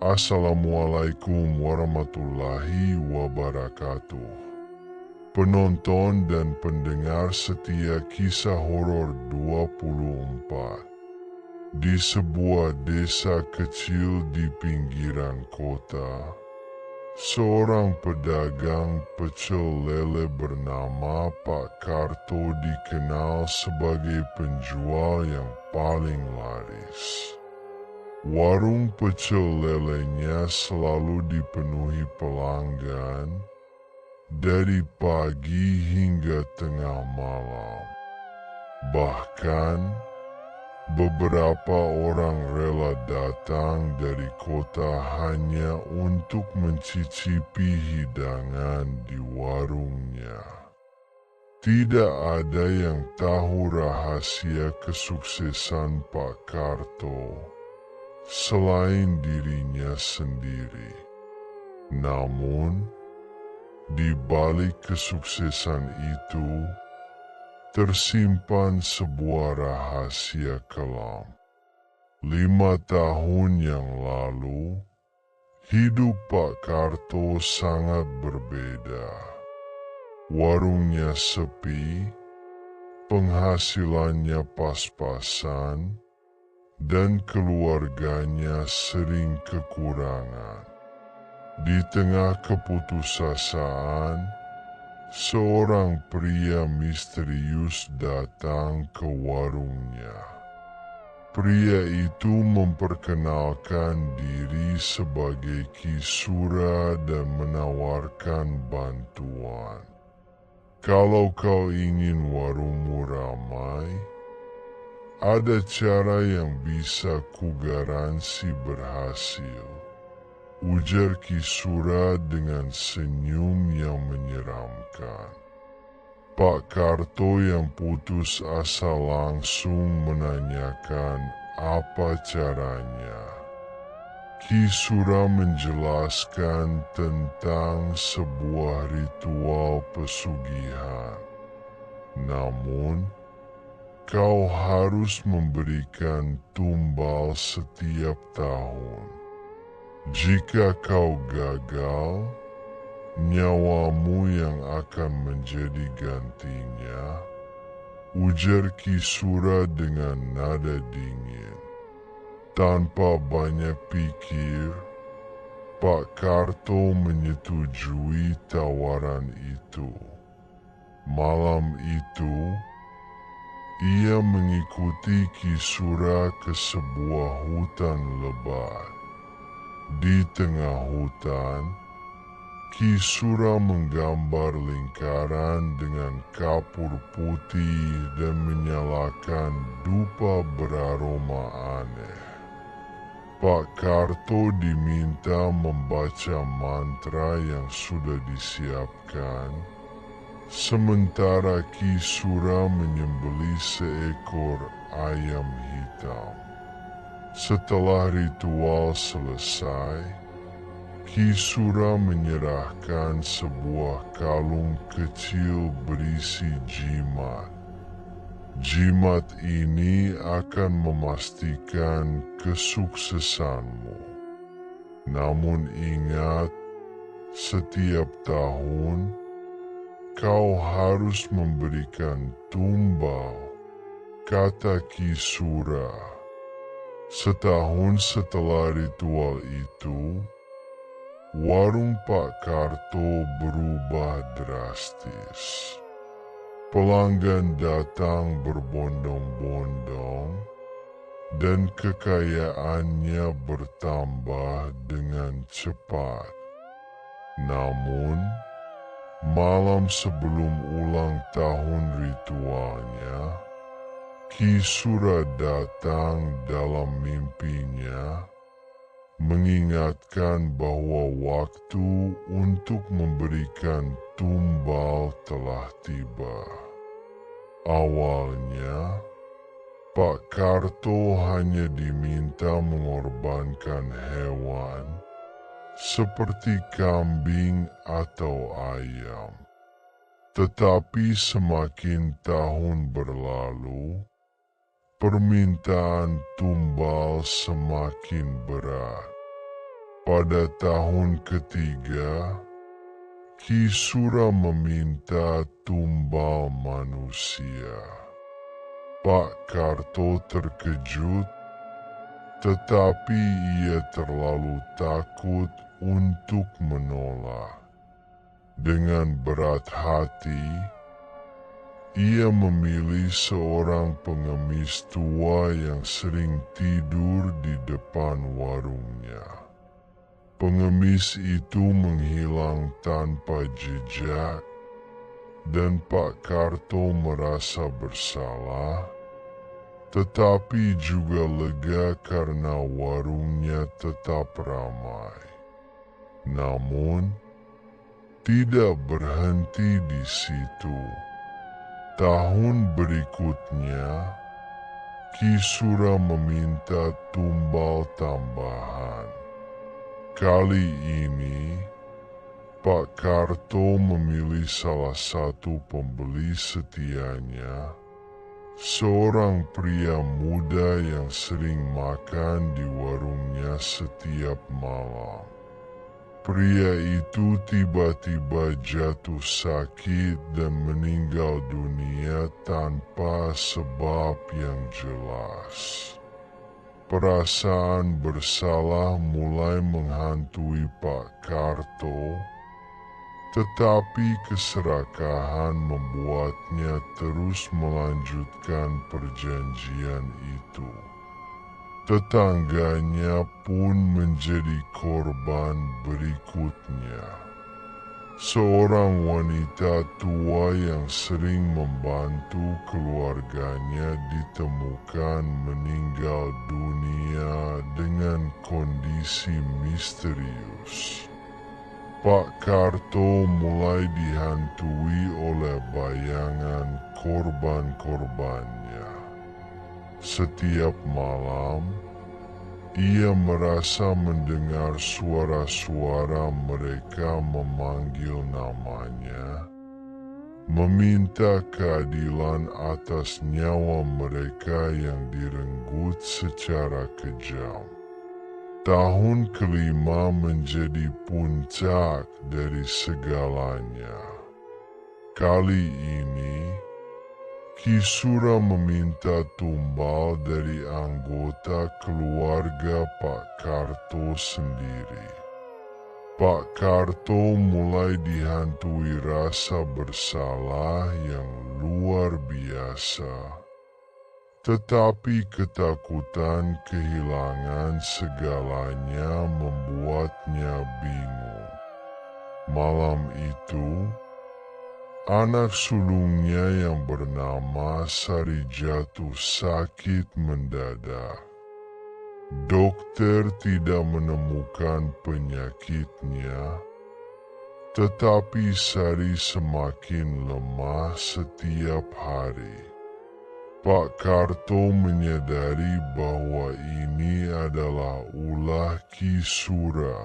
Assalamualaikum warahmatullahi wabarakatuh. Penonton dan pendengar setia Kisah Horor 24. Di sebuah desa kecil di pinggiran kota, seorang pedagang pecel lele bernama Pak Karto dikenal sebagai penjual yang paling laris. Warung pecel lelenya selalu dipenuhi pelanggan dari pagi hingga tengah malam. Bahkan beberapa orang rela datang dari kota hanya untuk mencicipi hidangan di warungnya. Tidak ada yang tahu rahasia kesuksesan Pak Karto selain dirinya sendiri. Namun, di balik kesuksesan itu, tersimpan sebuah rahasia kelam. 5 tahun yang lalu, hidup Pak Karto sangat berbeda. Warungnya sepi, penghasilannya pas-pasan, dan keluarganya sering kekurangan. Di tengah keputusasaan, seorang pria misterius datang ke warungnya. Pria itu memperkenalkan diri sebagai Ki Sura dan menawarkan bantuan. Kalau kau ingin warungmu ramai, ada cara yang bisa kugaransi berhasil, ujar Ki Sura dengan senyum yang menyeramkan. Pak Karto yang putus asa langsung menanyakan apa caranya. Ki Sura menjelaskan tentang sebuah ritual pesugihan. Namun, kau harus memberikan tumbal setiap tahun. Jika kau gagal, nyawamu yang akan menjadi gantinya, ujar Ki Sura dengan nada dingin. Tanpa banyak pikir, Pak Karto menyetujui tawaran itu. Malam itu, ia mengikuti Ki Sura ke sebuah hutan lebat. Di tengah hutan, Ki Sura menggambar lingkaran dengan kapur putih dan menyalakan dupa beraroma aneh. Pak Karto diminta membaca mantra yang sudah disiapkan, sementara Ki Sura menyembelih seekor ayam hitam. Setelah ritual selesai, Ki Sura menyerahkan sebuah kalung kecil berisi jimat. Jimat ini akan memastikan kesuksesanmu. Namun ingat, setiap tahun kau harus memberikan tumbal, kata Ki Sura. Setahun setelah ritual itu, warung Pak Karto berubah drastis. Pelanggan datang berbondong-bondong dan kekayaannya bertambah dengan cepat. Namun, malam sebelum ulang tahun ritualnya, Ki Sura datang dalam mimpinya, mengingatkan bahwa waktu untuk memberikan tumbal telah tiba. Awalnya, Pak Karto hanya diminta mengorbankan hewan seperti kambing atau ayam. Tetapi semakin tahun berlalu, permintaan tumbal semakin berat. Pada tahun ketiga, Ki Sura meminta tumbal manusia. Pak Karto terkejut, tetapi ia terlalu takut untuk menolak. Dengan berat hati, ia memilih seorang pengemis tua yang sering tidur di depan warungnya. Pengemis itu menghilang tanpa jejak, dan Pak Karto merasa bersalah, tetapi juga lega karena warungnya tetap ramai. Namun, tidak berhenti di situ. Tahun berikutnya, Ki Sura meminta tumbal tambahan. Kali ini, Pak Karto memilih salah satu pembeli setianya, seorang pria muda yang sering makan di warungnya setiap malam. Pria itu tiba-tiba jatuh sakit dan meninggal dunia tanpa sebab yang jelas. Perasaan bersalah mulai menghantui Pak Karto, tetapi keserakahan membuatnya terus melanjutkan perjanjian itu. Tetangganya pun menjadi korban berikutnya. Seorang wanita tua yang sering membantu keluarganya ditemukan meninggal dunia dengan kondisi misterius. Pak Karto mulai dihantui oleh bayangan korban-korbannya. Setiap malam, ia merasa mendengar suara-suara mereka memanggil namanya, meminta keadilan atas nyawa mereka yang direnggut secara kejam. Tahun kelima menjadi puncak dari segalanya. Kali ini, Ki Sura meminta tumbal dari anggota keluarga Pak Karto sendiri. Pak Karto mulai dihantui rasa bersalah yang luar biasa. Tetapi ketakutan kehilangan segalanya membuatnya bingung. Malam itu, anak sulungnya yang bernama Sari jatuh sakit mendadak. Dokter tidak menemukan penyakitnya, tetapi Sari semakin lemah setiap hari. Pak Karto menyadari bahwa ini adalah ulah Ki Sura.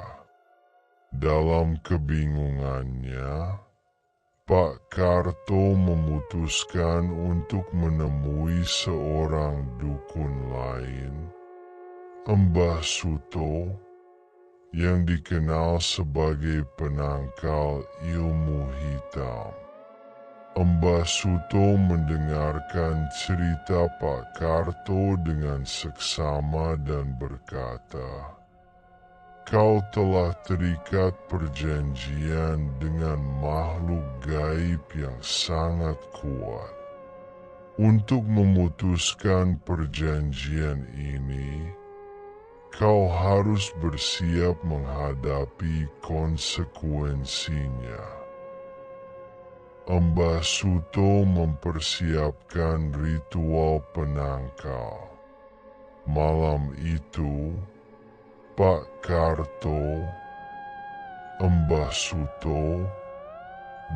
Dalam kebingungannya, Pak Karto memutuskan untuk menemui seorang dukun lain, Mbah Suto, yang dikenal sebagai penangkal ilmu hitam. Mbah Suto mendengarkan cerita Pak Karto dengan seksama dan berkata, "Kau telah terikat perjanjian dengan makhluk gaib yang sangat kuat. Untuk memutuskan perjanjian ini, kau harus bersiap menghadapi konsekuensinya." Mbah Suto mempersiapkan ritual penangkal. Malam itu, Pak Karto, Mbah Suto,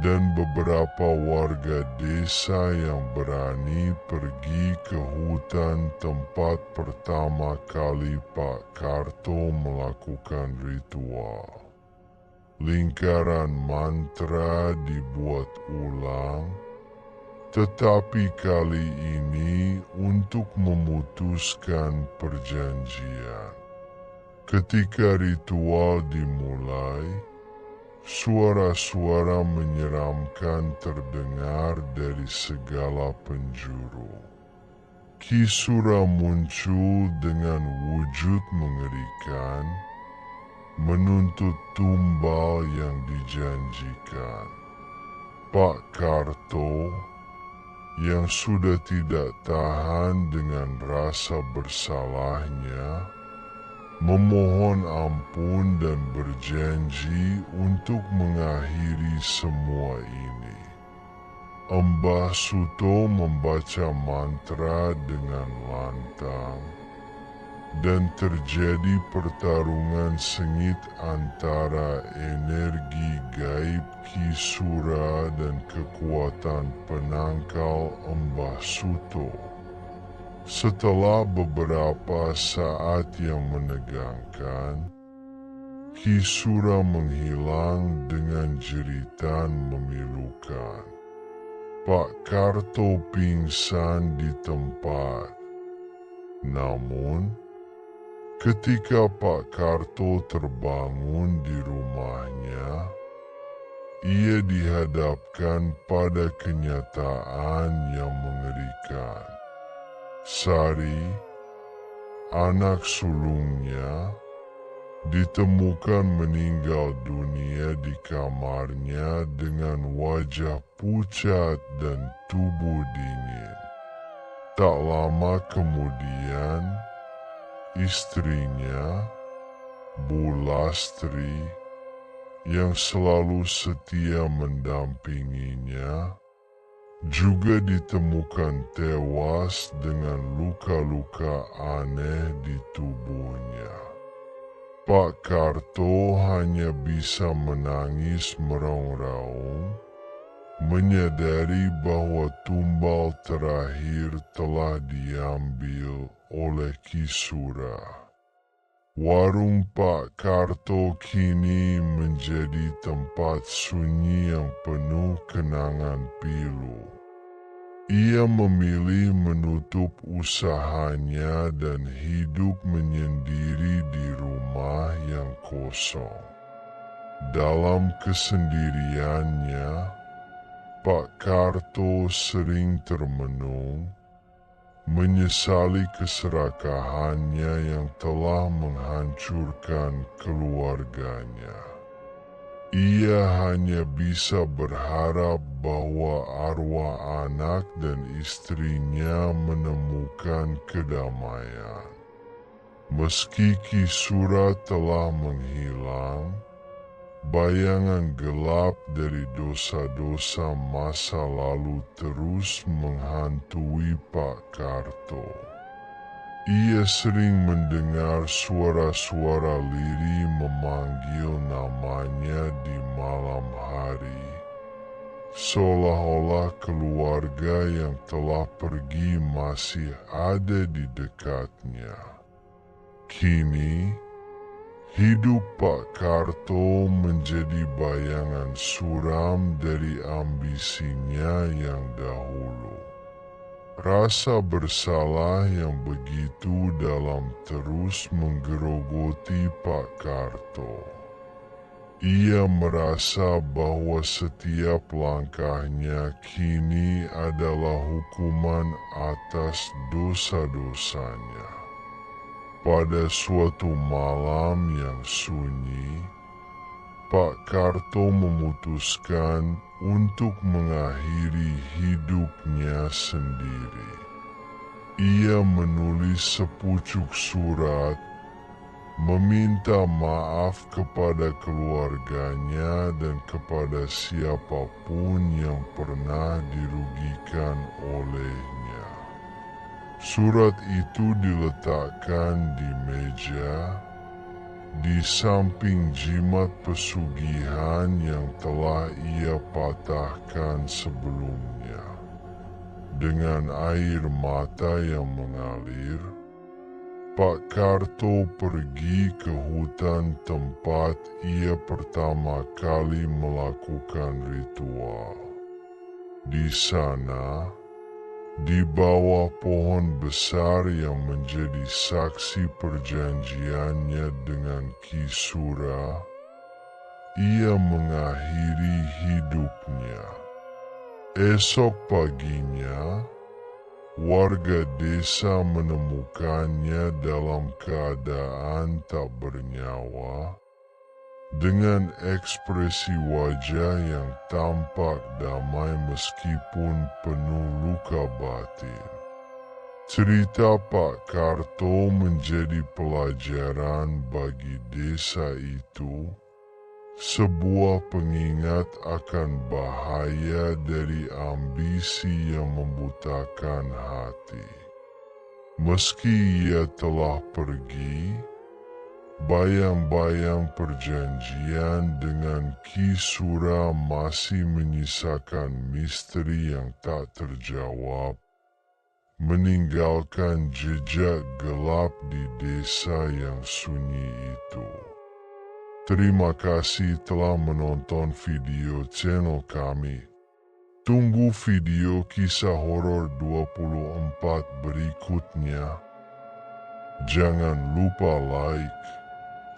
dan beberapa warga desa yang berani pergi ke hutan tempat pertama kali Pak Karto melakukan ritual. Lingkaran mantra dibuat ulang, tetapi kali ini untuk memutuskan perjanjian. Ketika ritual dimulai, suara-suara menyeramkan terdengar dari segala penjuru. Ki Sura muncul dengan wujud mengerikan, menuntut tumbal yang dijanjikan. Pak Karto yang sudah tidak tahan dengan rasa bersalahnya, memohon ampun dan berjanji untuk mengakhiri semua ini. Mbah Suto membaca mantra dengan lantang, dan terjadi pertarungan sengit antara energi gaib Ki Sura dan kekuatan penangkal Mbah Suto. Setelah beberapa saat yang menegangkan, Ki Sura menghilang dengan jeritan memilukan. Pak Karto pingsan di tempat. Namun, ketika Pak Karto terbangun di rumahnya, ia dihadapkan pada kenyataan yang mengerikan. Sari, anak sulungnya, ditemukan meninggal dunia di kamarnya dengan wajah pucat dan tubuh dingin. Tak lama kemudian, istrinya, Bu Lastri, yang selalu setia mendampinginya, juga ditemukan tewas dengan luka-luka aneh di tubuhnya. Pak Karto hanya bisa menangis meraung-raung, menyadari bahwa tumbal terakhir telah diambil oleh Ki Sura. Warung Pak Karto kini menjadi tempat sunyi yang penuh kenangan pilu. Ia memilih menutup usahanya dan hidup menyendiri di rumah yang kosong. Dalam kesendiriannya, Pak Karto sering termenung, menyesali keserakahannya yang telah menghancurkan keluarganya. Ia hanya bisa berharap bahwa arwah anak dan istrinya menemukan kedamaian. Meski Ki Sura telah menghilang, bayangan gelap dari dosa-dosa masa lalu terus menghantui Pak Karto. Ia sering mendengar suara-suara lirih memanggil namanya di malam hari, seolah-olah keluarga yang telah pergi masih ada di dekatnya. Kini, hidup Pak Karto menjadi bayangan suram dari ambisinya yang dahulu. Rasa bersalah yang begitu dalam terus menggerogoti Pak Karto. Ia merasa bahwa setiap langkahnya kini adalah hukuman atas dosa-dosanya. Pada suatu malam yang sunyi, Pak Karto memutuskan untuk mengakhiri hidupnya sendiri. Ia menulis sepucuk surat, meminta maaf kepada keluarganya dan kepada siapapun yang pernah dirugikan olehnya. Surat itu diletakkan di meja, di samping jimat pesugihan yang telah ia patahkan sebelumnya. Dengan air mata yang mengalir, Pak Karto pergi ke hutan tempat ia pertama kali melakukan ritual. Di sana, Di bawah pohon besar yang menjadi saksi perjanjiannya dengan Ki Sura, ia mengakhiri hidupnya. Esok paginya, warga desa menemukannya dalam keadaan tak bernyawa, dengan ekspresi wajah yang tampak damai meskipun penuh luka batin. Cerita Pak Karto menjadi pelajaran bagi desa itu, sebuah pengingat akan bahaya dari ambisi yang membutakan hati. Meski ia telah pergi, bayang-bayang perjanjian dengan Ki Sura masih menyisakan misteri yang tak terjawab, meninggalkan jejak gelap di desa yang sunyi itu. Terima kasih telah menonton video channel kami. Tunggu video kisah horor 24 berikutnya. Jangan lupa like,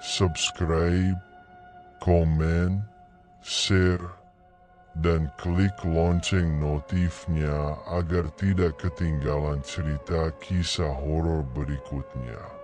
subscribe, komen, share, dan klik lonceng notifnya agar tidak ketinggalan cerita kisah horor berikutnya.